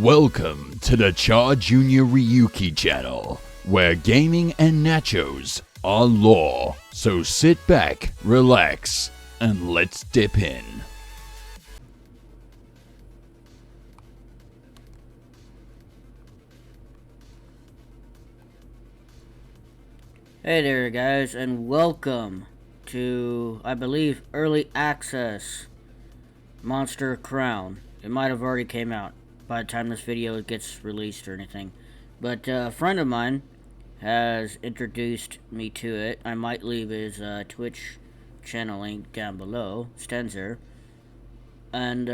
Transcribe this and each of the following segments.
Welcome to the Char Jr. Ryuki channel, where gaming and nachos are law. So sit back, relax, and let's dip in. Hey there guys, and welcome to, I believe, Early Access Monster Crown. It might have already came out by the time this video gets released or anything. But a friend of mine has introduced me to it. I might leave his Twitch channel link down below, Stenzer. And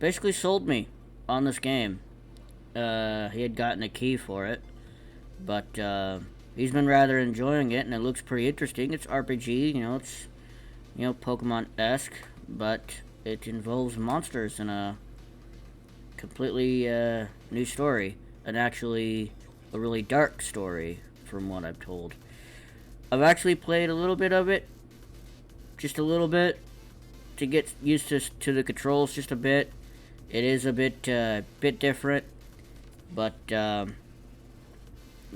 basically sold me on this game. He had gotten a key for it, but he's been rather enjoying it, and it looks pretty interesting. It's RPG, it's Pokemon-esque, but it involves monsters in a completely new story, and actually a really dark story from what I've told. I've actually played a little bit of it, just a little bit, to get used to the controls just a bit. It is a bit different, but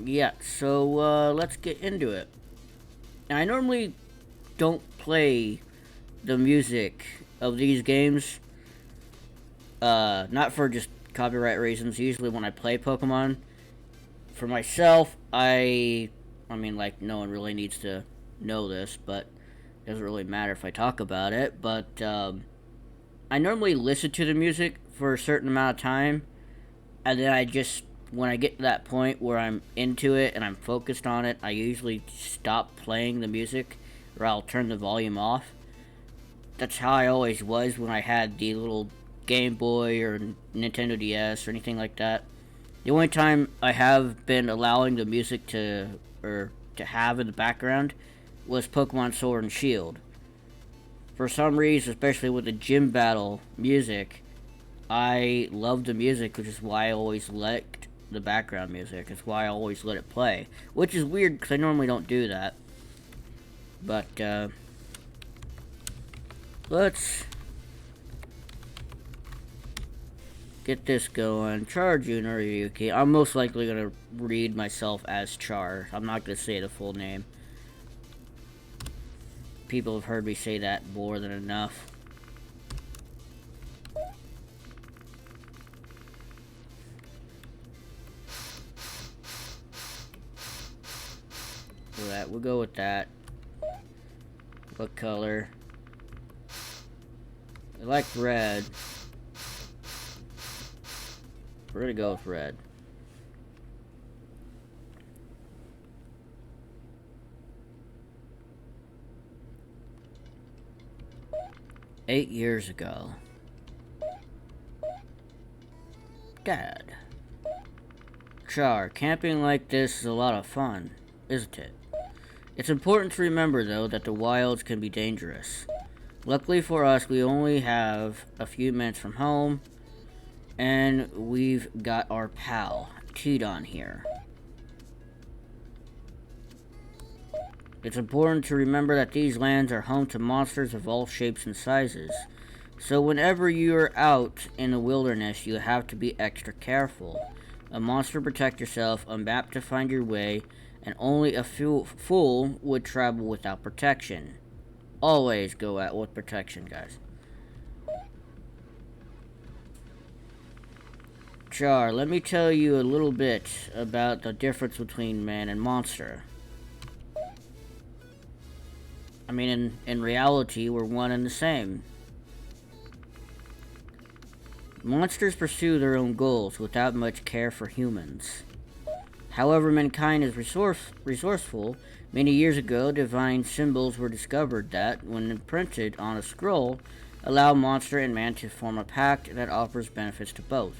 yeah, so let's get into it. Now, I normally don't play the music of these games, not for just copyright reasons. Usually when I play Pokemon, for myself, I mean, like, no one really needs to know this, but it doesn't really matter if I talk about it, but I normally listen to the music for a certain amount of time, and then when I get to that point where I'm into it and I'm focused on it, I usually stop playing the music, or I'll turn the volume off. That's how I always was when I had the little Game Boy or Nintendo DS or anything like that. The only time I have been allowing the music to have in the background was Pokemon Sword and Shield. For some reason, especially with the gym battle music, I love the music, which is why I always liked the background music. It's why I always let it play, which is weird because I normally don't do that. But let's get this going. Char Jr. Ryuki. I'm most likely gonna read myself as Char. I'm not gonna say the full name. People have heard me say that more than enough. We'll go with that. What color? I like red. We're gonna go with red. "8 years ago. Dad. Char, camping like this is a lot of fun, isn't it? It's important to remember, though, that the wilds can be dangerous. Luckily for us, we only have a few minutes from home, and we've got our pal, Tidon, here. It's important to remember that these lands are home to monsters of all shapes and sizes. So whenever you're out in the wilderness, you have to be extra careful. A monster protect yourself, a map to find your way, and only a fool would travel without protection. Always go out with protection, guys. Char, let me tell you a little bit about the difference between man and monster. I mean, in reality, we're one and the same. Monsters pursue their own goals without much care for humans. However, mankind is resourceful. Many years ago, divine symbols were discovered that, when imprinted on a scroll, allow monster and man to form a pact that offers benefits to both.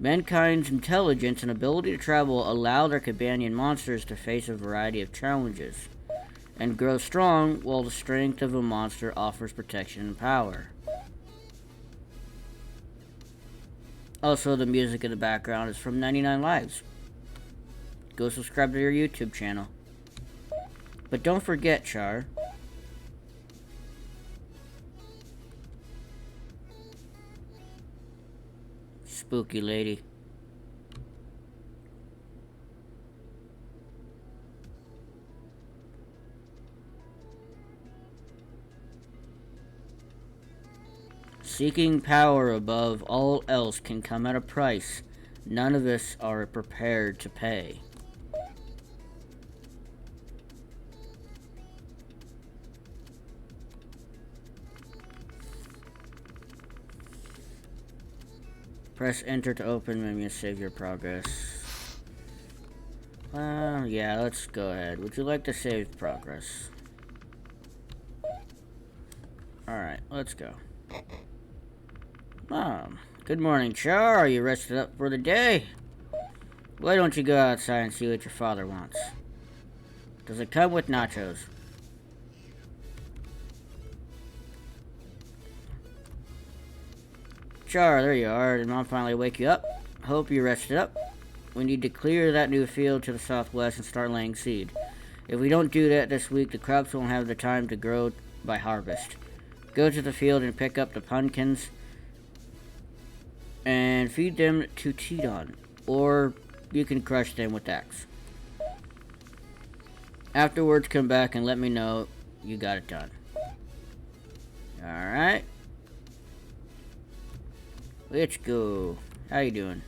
Mankind's intelligence and ability to travel allow their companion monsters to face a variety of challenges and grow strong, while the strength of a monster offers protection and power. Also, the music in the background is from 99 Lives. Go subscribe to their YouTube channel. But don't forget, Char. spooky lady. Seeking power above all else can come at a price none of us are prepared to pay. Press enter to open menu and save your progress. Yeah, let's go ahead. Would you like to save progress? Alright, let's go. Good morning, Char. Are you rested up for the day? Why don't you go outside and see what your father wants? Does it come with nachos? Char, there you are. Did Mom finally wake you up? Hope you rested up. We need to clear that new field to the southwest and start laying seed. If we don't do that this week, the crops won't have the time to grow by harvest. Go to the field and pick up the pumpkins and feed them to Tidon, or you can crush them with axe. Afterwards, come back and let me know you got it done. Alright. Let's go. How you doing?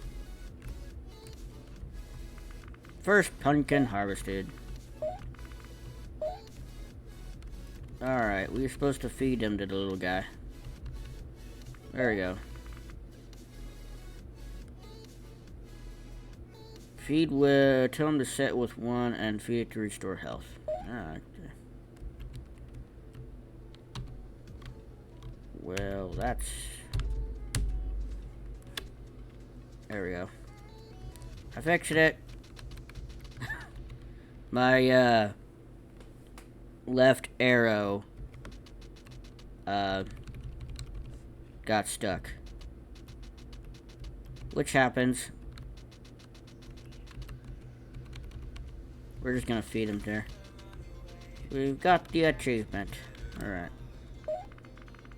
First pumpkin harvested. Alright, we were supposed to feed them to the little guy. There we go. Feed with... Tell him to set with 1 and feed it to restore health. Alright. Well, that's... There we go. I fixed it. My, left arrow, got stuck. Which happens. We're just gonna feed him there. We've got the achievement. Alright.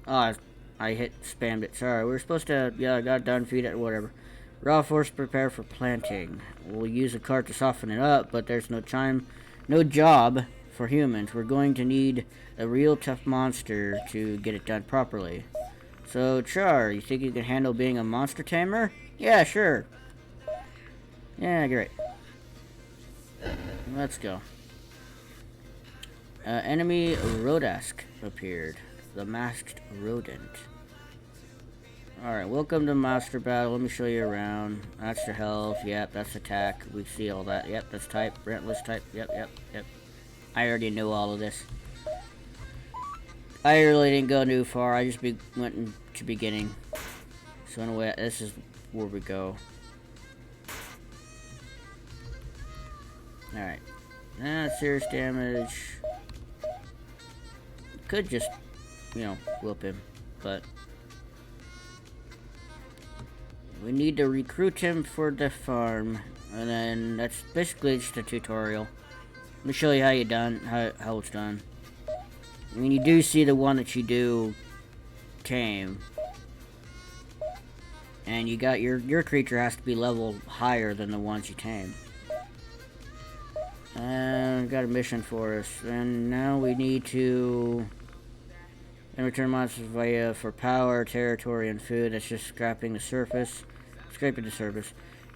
Oh, I spammed it. Sorry, we were supposed to... Yeah, I got done, feed it, whatever. Raw force prepare for planting. We'll use a cart to soften it up, but there's no job for humans. We're going to need a real tough monster to get it done properly. So, Char, you think you can handle being a monster tamer? Yeah, sure. Yeah, great. Let's go. Enemy Rodask appeared. The masked rodent. Alright, welcome to Master Battle. Let me show you around. That's your health. Yep, that's attack. We see all that. Yep, that's type. Relentless type. Yep. I already knew all of this. I really didn't go too far. I just went to beginning. So anyway, this is where we go. Alright. Serious damage. Could just, whoop him. But... we need to recruit him for the farm, and then that's basically just a tutorial. Let me show you how it's done. I mean, you do see the one that you do tame, and you got your creature has to be level higher than the ones you tame. And got a mission for us, and now we need to return monsters via for power, territory, and food. That's just scraping the surface.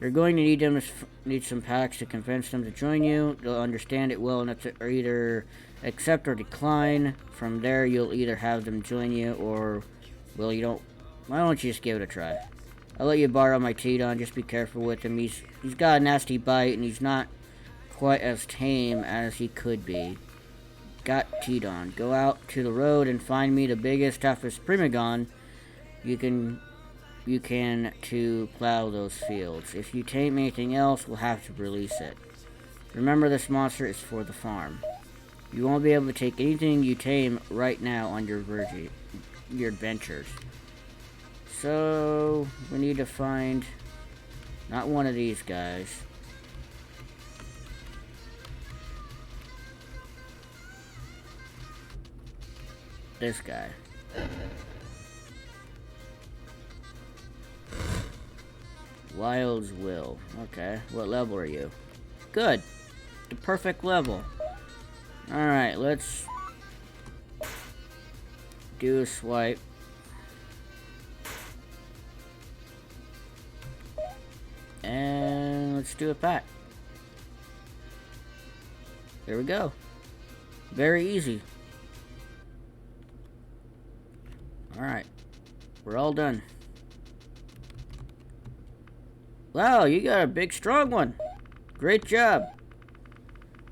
You're going to need some packs to convince them to join you. They'll understand it well enough to either accept or decline. From there, you'll either have them join you, or, well, you don't. Why don't you just give it a try? I'll let you borrow my Tidon. Just be careful with him. He's got a nasty bite, and he's not quite as tame as he could be. Got Tidon. Go out to the road and find me the biggest, toughest Primagon you can to plow those fields. If you tame anything else, we'll have to release it. Remember, this monster is for the farm. You won't be able to take anything you tame right now on your adventures. So, we need to find not one of these guys. This guy. Wild's Will. Okay, what level are you? Good. The perfect level. Alright, let's do a swipe. And let's do it back. There we go. Very easy. Alright. We're all done. Wow, you got a big strong one. Great job.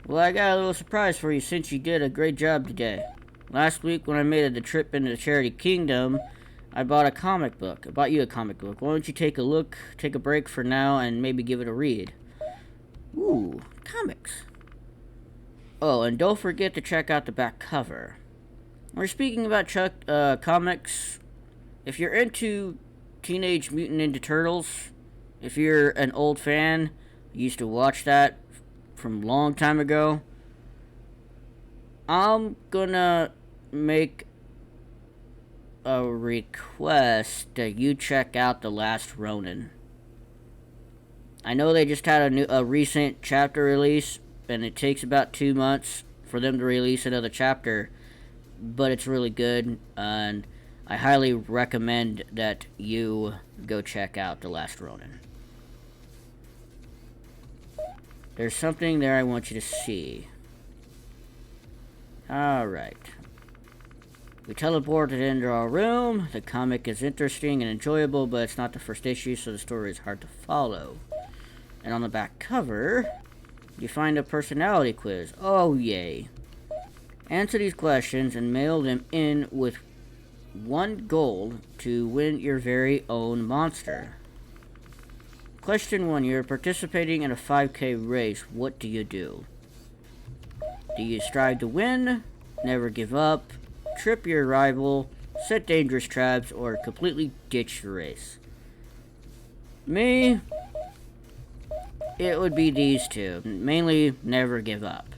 Well, I got a little surprise for you since you did a great job today. Last week when I made the trip into the Charity Kingdom, I bought a comic book. I bought you a comic book. Why don't you take a look, take a break for now, and maybe give it a read? Ooh, comics. Oh, and don't forget to check out the back cover. We're speaking about comics. If you're into Teenage Mutant Ninja Turtles, if you're an old fan, you used to watch that from a long time ago, I'm gonna make a request that you check out The Last Ronin. I know they just had a recent chapter release, and it takes about 2 months for them to release another chapter, but it's really good, and I highly recommend that you go check out The Last Ronin. There's something there I want you to see. Alright. We teleported into our room. The comic is interesting and enjoyable, but it's not the first issue, so the story is hard to follow. And on the back cover, you find a personality quiz. Oh, yay. Answer these questions and mail them in with 1 gold to win your very own monster. Question 1. You're participating in a 5K race. What do you do? Do you strive to win, never give up, trip your rival, set dangerous traps, or completely ditch the race? Me, it would be these two. Mainly, never give up.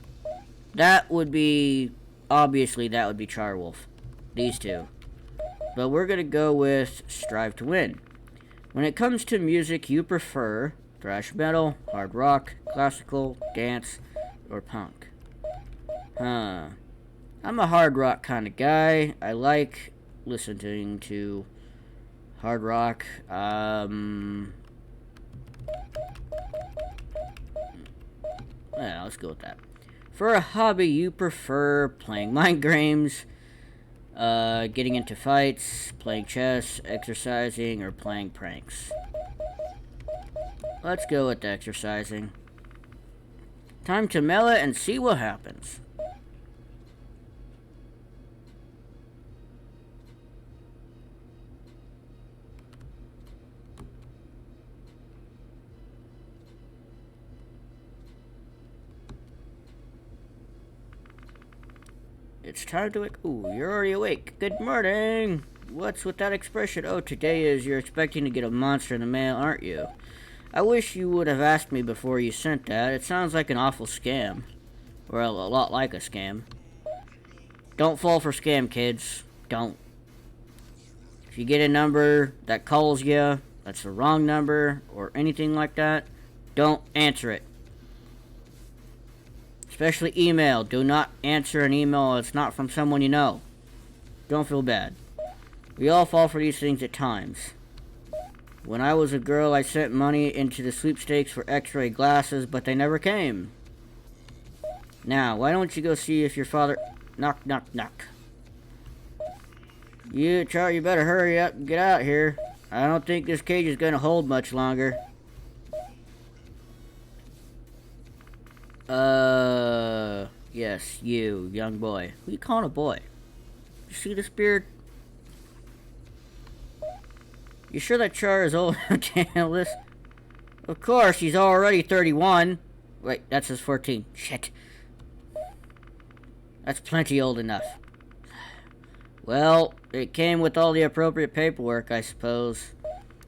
That would be, obviously, that would be Charwolf. These two. But we're going to go with strive to win. When it comes to music, you prefer thrash metal, hard rock, classical, dance, or punk? Huh. I'm a hard rock kind of guy. I like listening to hard rock. Yeah, let's go with that. For a hobby, you prefer playing mind games, getting into fights, playing chess, exercising, or playing pranks. Let's go with exercising. Time to mail it and see what happens. It's time to wake. Ooh, you're already awake. Good morning. What's with that expression? Oh, today is you're expecting to get a monster in the mail, aren't you? I wish you would have asked me before you sent that. It sounds like an awful scam. Or a lot like a scam. Don't fall for scam, kids. Don't. If you get a number that calls you, that's the wrong number, or anything like that, don't answer it. Especially email. Do not answer an email that's not from someone you know. Don't feel bad. We all fall for these things at times. When I was a girl, I sent money into the sweepstakes for x-ray glasses, but they never came. Now, why don't you go see if your father... Knock, knock, knock. You, Charlie, you better hurry up and get out here. I don't think this cage is going to hold much longer. Yes, you, young boy. Who you calling a boy? You see this beard? You sure that Char is old enough to handle this? Of course, he's already 31. Wait, that says 14. Shit. That's plenty old enough. Well, it came with all the appropriate paperwork, I suppose.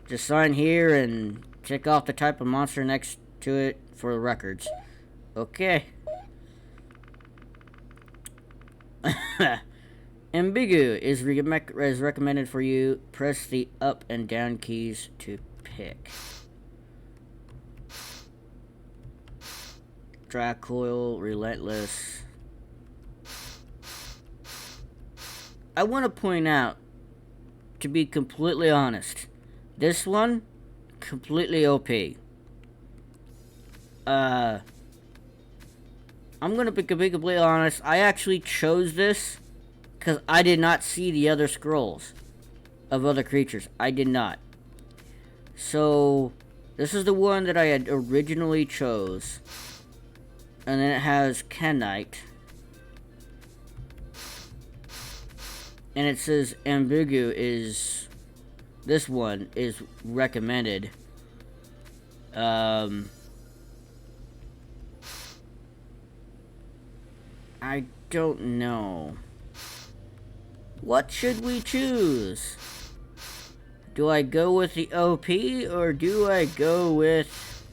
Just sign here and check off the type of monster next to it for the records. Okay. Ambigu is recommended for you. Press the up and down keys to pick. Dracoyle, Relentless. I want to point out, to be completely honest, this one, completely OP. I'm gonna be completely honest, I actually chose this because I did not see the other scrolls of other creatures. I did not. So, this is the one that I had originally chose. And then it has Kenite. And it says Ambigu is... This one is recommended. I don't know. What should we choose? Do I go with the OP or do I go with...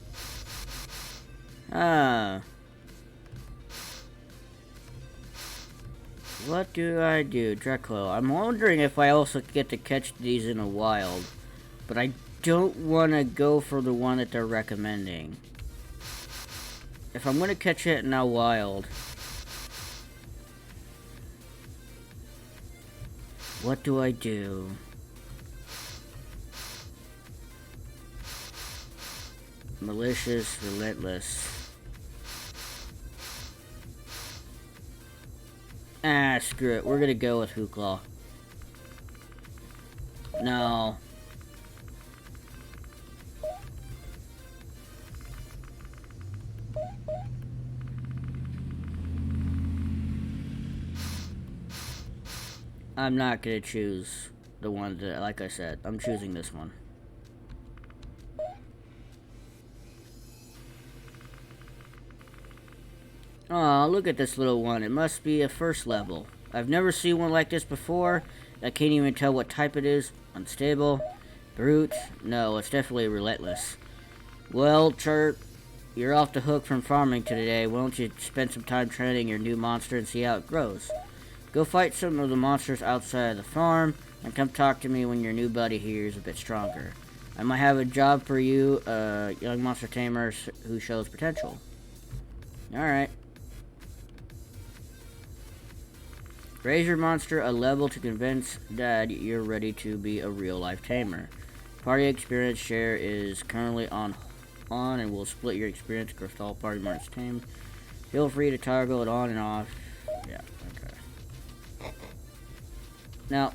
What do I do? Dracoyle. I'm wondering if I also get to catch these in a wild. But I don't want to go for the one that they're recommending. If I'm going to catch it in a wild... What do I do? Malicious, Relentless. Ah, screw it. We're gonna go with Hooclaw. No. I'm not gonna choose the one that, like I said, I'm choosing this one. Aw, look at this little one. It must be a first level. I've never seen one like this before. I can't even tell what type it is. Unstable. Brute. No, it's definitely Relentless. Well, Chirp, you're off the hook from farming today. Why don't you spend some time training your new monster and see how it grows? Go fight some of the monsters outside of the farm, and come talk to me when your new buddy here is a bit stronger. I might have a job for you, young monster tamer who shows potential. Alright. Raise your monster a level to convince Dad you're ready to be a real-life tamer. Party experience share is currently on and will split your experience across all party members tamed. Feel free to toggle it on and off. Yeah, okay. Now,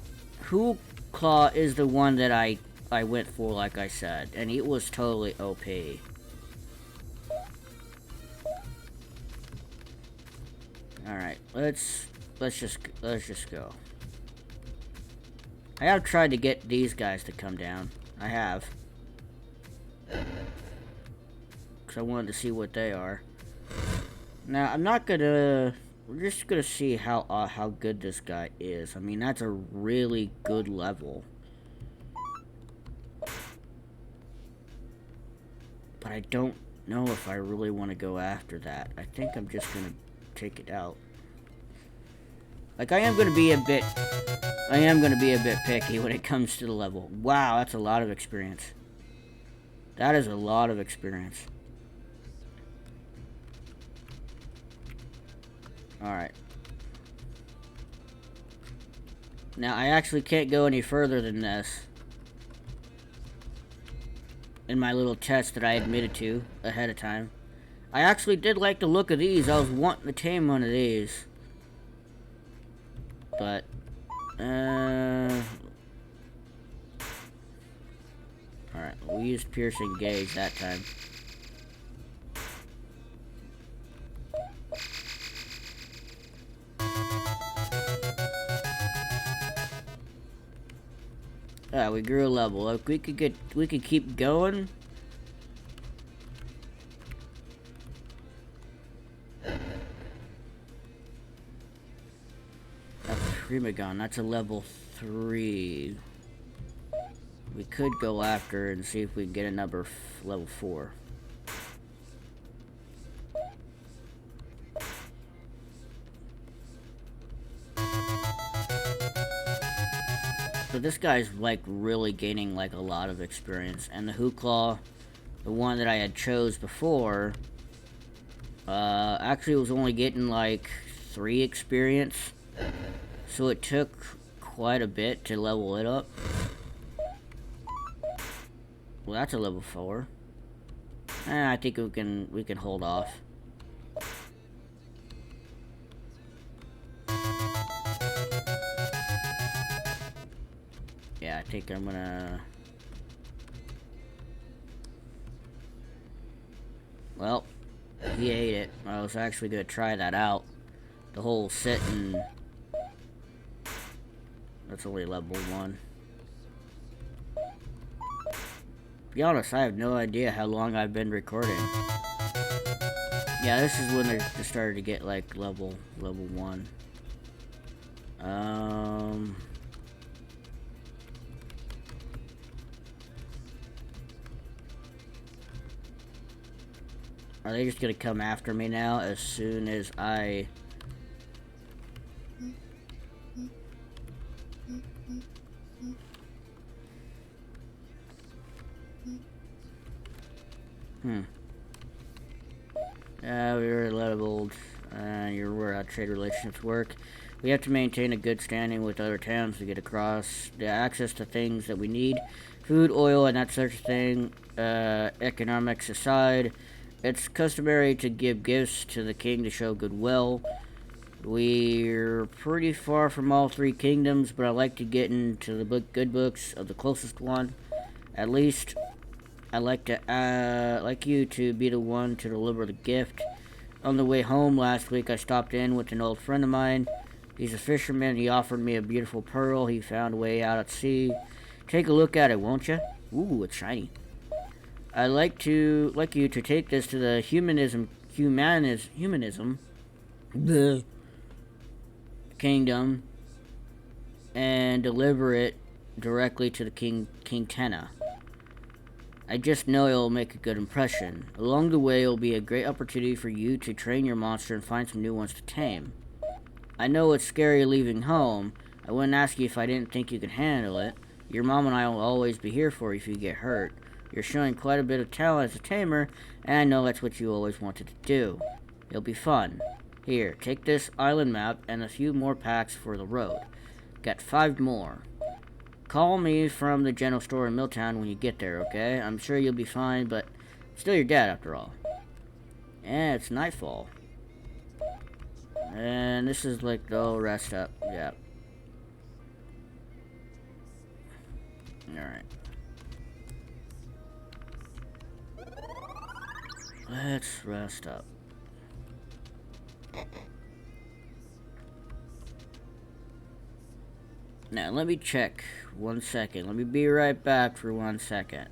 Hooclaw is the one that I went for, like I said, and it was totally OP. Alright, let's just go. I have tried to get these guys to come down. I have. Because I wanted to see what they are. Now, I'm not gonna... We're just gonna see how good this guy is. I mean, that's a really good level. But I don't know if I really want to go after that. I think I'm just gonna take it out. Like, I am gonna be a bit picky when it comes to the level. Wow, that's a lot of experience. That is a lot of experience. Alright. Now, I actually can't go any further than this. In my little test that I admitted to ahead of time. I actually did like the look of these. I was wanting to tame one of these. But, alright, we used piercing gauge that time. Yeah, we grew a level. Like, we could keep going. Primagon, that's a level 3. We could go after and see if we can get a number level 4. So this guy's like really gaining like a lot of experience, and the Hooclaw, the one that I had chose before, Actually, it was only getting like 3 experience, so it took quite a bit to level it up. Well, that's a level 4. I think we can hold off. Yeah, I think I'm gonna... Well, he ate it. I was actually gonna try that out. The whole sit and... That's only level 1. To be honest, I have no idea how long I've been recording. Yeah, this is when they started to get like level 1. Are they just gonna come after me now as soon as I... We were leveled. You're aware how trade relationships work. We have to maintain a good standing with other towns to get across the access to things that we need. Food, oil, and that sort of thing. Economics aside, it's customary to give gifts to the king to show goodwill. We're pretty far from all 3 kingdoms, but I like to get into the good books of the closest one. At least, I like you to be the one to deliver the gift. On the way home last week, I stopped in with an old friend of mine. He's a fisherman. He offered me a beautiful pearl he found way out at sea. Take a look at it, won't you? Ooh, it's shiny. I'd like you to take this to the humanism the kingdom and deliver it directly to the King Tenna. I just know it'll make a good impression. Along the way, it'll be a great opportunity for you to train your monster and find some new ones to tame. I know it's scary leaving home. I wouldn't ask you if I didn't think you could handle it. Your mom and I will always be here for you if you get hurt. You're showing quite a bit of talent as a tamer, and I know that's what you always wanted to do. It'll be fun. Here, take this island map and a few more packs for the road. Got 5 more. Call me from the general store in Milltown when you get there, okay? I'm sure you'll be fine, but still your dad after all. And it's nightfall. And this is like the old rest up. Yeah. Alright. Let's rest up. Now, let me check 1 second. Let me be right back for 1 second.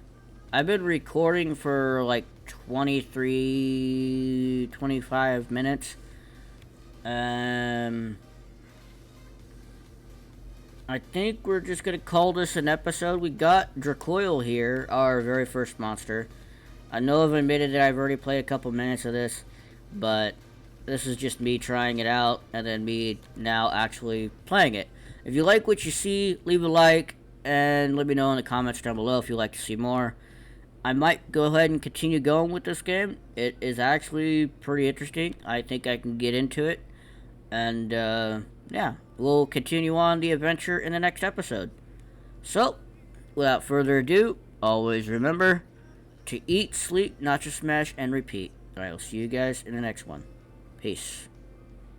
I've been recording for like 25 minutes. I think we're just gonna call this an episode. We got Dracoyle here, our very first monster. I know I've admitted that I've already played a couple minutes of this, but this is just me trying it out, and then me now actually playing it. If you like what you see, leave a like, and let me know in the comments down below if you'd like to see more. I might go ahead and continue going with this game. It is actually pretty interesting. I think I can get into it. And, yeah, we'll continue on the adventure in the next episode. So, without further ado, always remember to eat, sleep, not just smash, and repeat. I will see you guys in the next one. Peace.